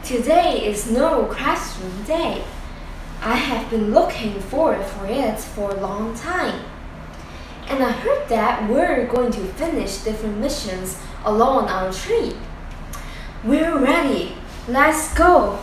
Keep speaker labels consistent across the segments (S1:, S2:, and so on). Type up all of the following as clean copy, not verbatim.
S1: Today is no classroom day. I have been looking forward for it for a long time. And I heard that we're going to finish different missions along our trip. We're ready. Let's go!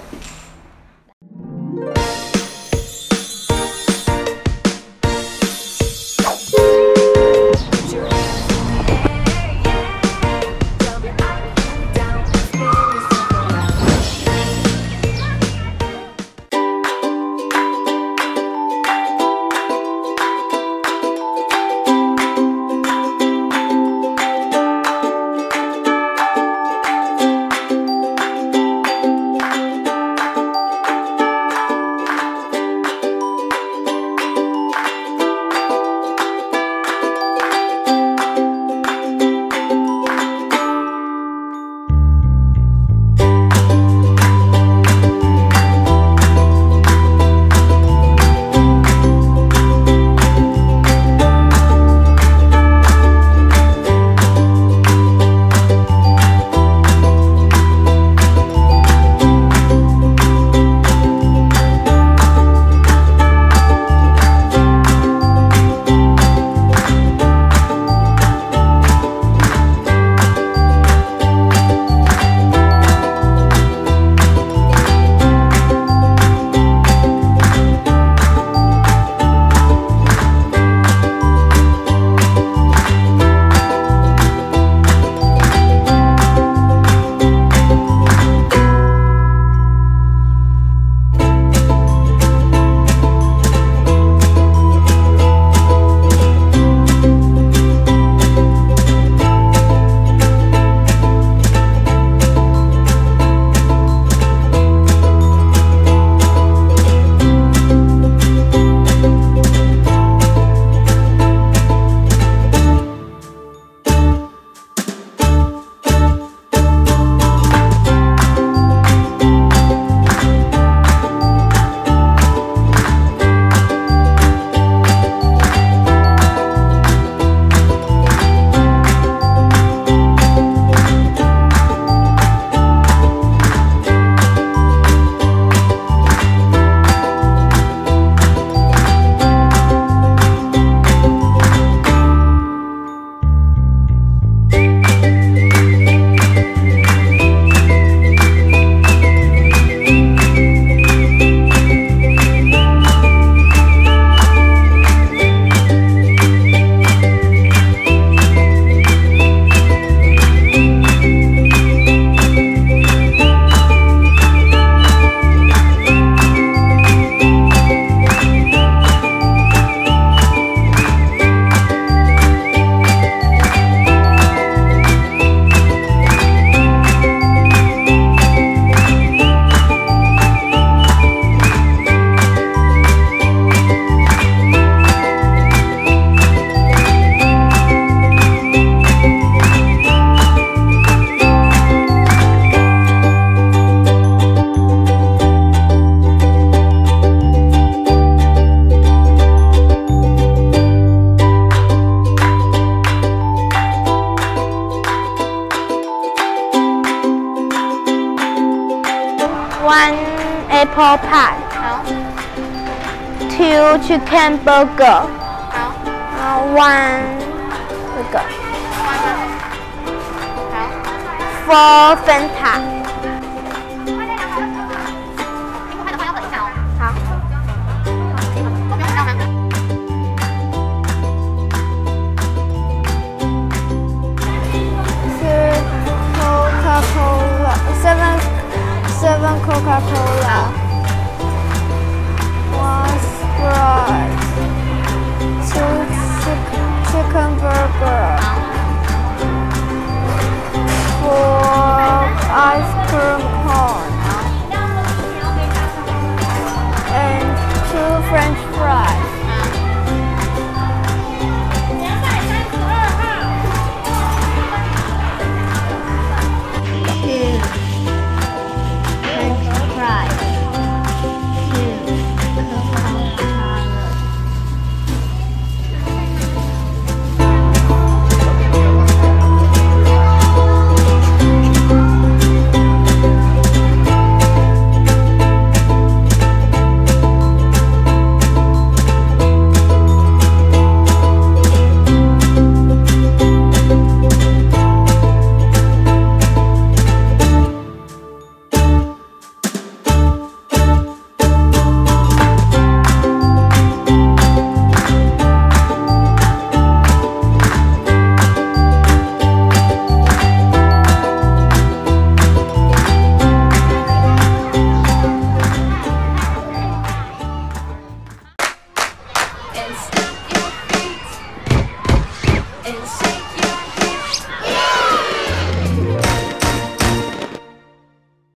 S2: One apple pie.
S3: 好。
S2: Two chicken burger.
S3: 好。
S2: One 这个。
S3: 好。
S2: Four Fanta.
S3: 好。
S2: Coca-Cola. Seven Coca-Cola. One Sprite. Two chicken burger. Four ice cream